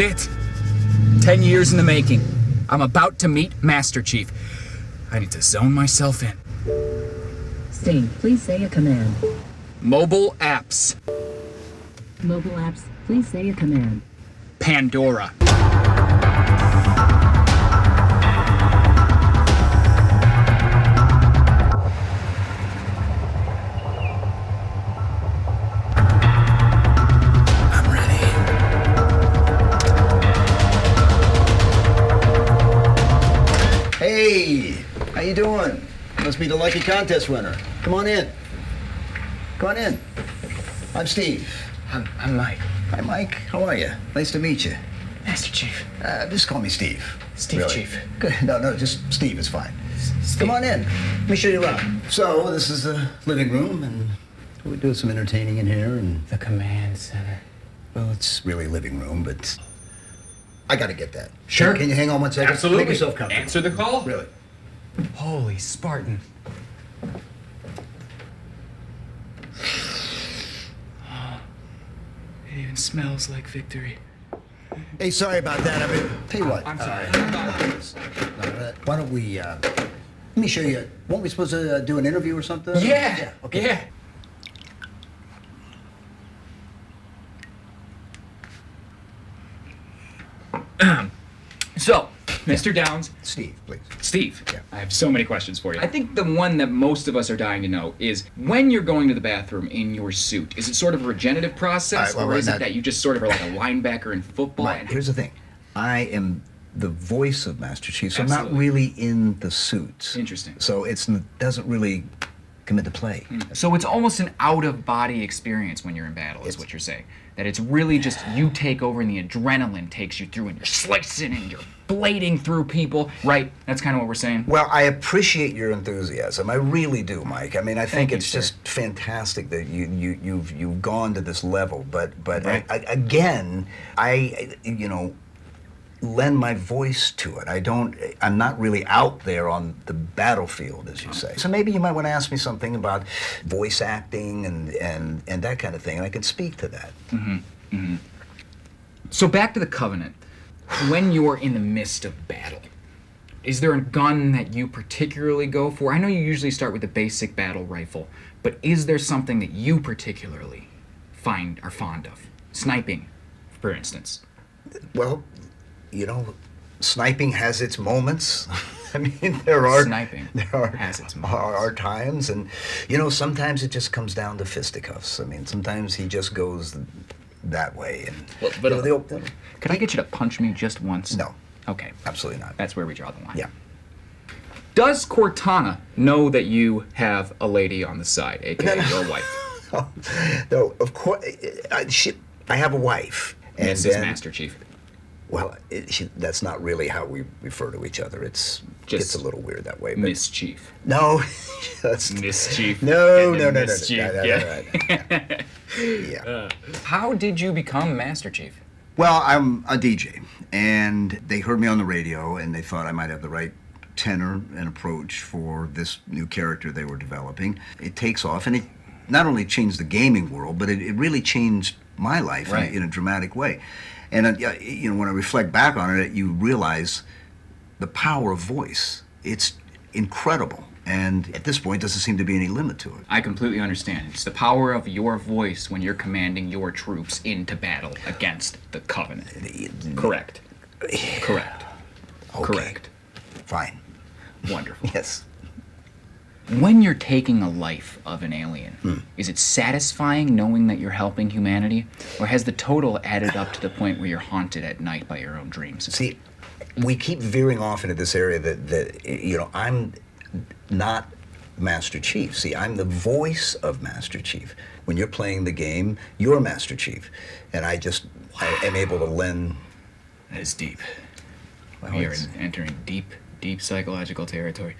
is it. 10 years in the making. I'm about to meet Master Chief. I need to zone myself in. Steve, please say a command. Mobile apps. Mobile apps, please say a command. Pandora. I'm ready. Hey, how you doing? Must be the lucky contest winner. Come on in. Come on in. I'm Steve. I'm Mike. Hi, Mike. How are you? Nice to meet you. Master Chief. Just call me Steve. Steve Really. Chief. Good. No, just Steve is fine. Steve. Come on in. Let me show you around. So, this is the living room, and we do some entertaining in here, and... The command center. Well, it's really living room, but... I gotta get that. Sure. Can you hang on one second? Absolutely. Make yourself comfortable. Answer the call. Really. Holy Spartan. It even smells like victory. Hey, sorry about that. I mean, tell you what. I'm sorry. Why don't we, let me show you. Weren't we supposed to do an interview or something? Yeah. Okay. Yeah. So, Mr. Downs, Steve, please. Steve, Yeah. I have so many questions for you. I think the one that most of us are dying to know is when you're going to the bathroom in your suit, is it sort of a regenerative process, All right, well, or is now- it that you just sort of are like a linebacker in football? Right, here's the thing. I am the voice of Master Chief, so I'm not Absolutely. really in the suit. Interesting. So it doesn't really come into play. So it's almost an out-of-body experience when you're in battle, is what you're saying. That it's really just you take over and the adrenaline takes you through and you're slicing and you're blading through people. Right? That's kind of what we're saying? Well, I appreciate your enthusiasm. I really do, Mike. I mean, I think you, it's sir. just fantastic that you've gone to this level. But Right. I lend my voice to it. I'm not really out there on the battlefield, as you say. So maybe you might want to ask me something about voice acting and that kind of thing, and I can speak to that. So back to the Covenant. When you're in the midst of battle, is there a gun that you particularly go for? I know you usually start with the basic battle rifle, but is there something that you particularly are fond of? Sniping, for instance. Well, sniping has its moments. I mean, there are has its moments. are times, and sometimes it just comes down to fisticuffs. I mean, sometimes he just goes that way, and Could I get you to punch me just once? No. Okay. Absolutely not. That's where we draw the line. Yeah. Does Cortana know that you have a lady on the side, aka your wife? No, of course. I have a wife. And Mrs. Master Chief. Well, that's not really how we refer to each other. It's a little weird that way. But Miss Chief. No, that's, Miss Chief. No. Miss Chief. Yeah. Yeah. How did you become Master Chief? Well, I'm a DJ, and they heard me on the radio, and they thought I might have the right tenor and approach for this new character they were developing. It takes off, and it not only changed the gaming world, but it really changed my life Right. in a dramatic way. And when I reflect back on it, you realize the power of voice. It's incredible, and at this point, doesn't seem to be any limit to it. I completely understand. It's the power of your voice when you're commanding your troops into battle against the Covenant. Correct. Correct. Okay. Correct. Fine. Wonderful. Yes. When you're taking a life of an alien, is it satisfying knowing that you're helping humanity? Or has the total added up to the point where you're haunted at night by your own dreams? See, we keep veering off into this area that I'm not Master Chief. See, I'm the voice of Master Chief. When you're playing the game, you're Master Chief. And I am able to lend... That is deep. Well, We are it's- entering deep, deep psychological territory.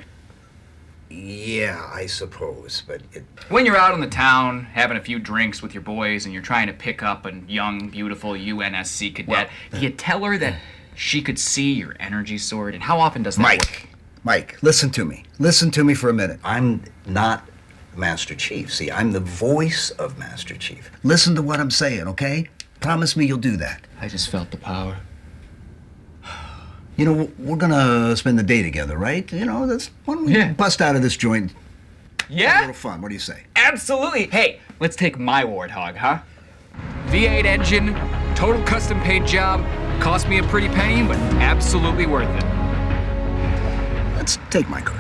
Yeah, I suppose, but When you're out in the town having a few drinks with your boys and you're trying to pick up a young, beautiful UNSC cadet, do you tell her that she could see your energy sword? And how often does that work? Mike, listen to me. Listen to me for a minute. I'm not Master Chief. See, I'm the voice of Master Chief. Listen to what I'm saying, okay? Promise me you'll do that. I just felt the power. You know, we're gonna spend the day together, right? You know, why don't we Yeah. bust out of this joint? Have a Yeah? little fun. What do you say? Absolutely. Hey, let's take my Warthog, huh? V8 engine, total custom paint job. Cost me a pretty penny, but absolutely worth it. Let's take my car.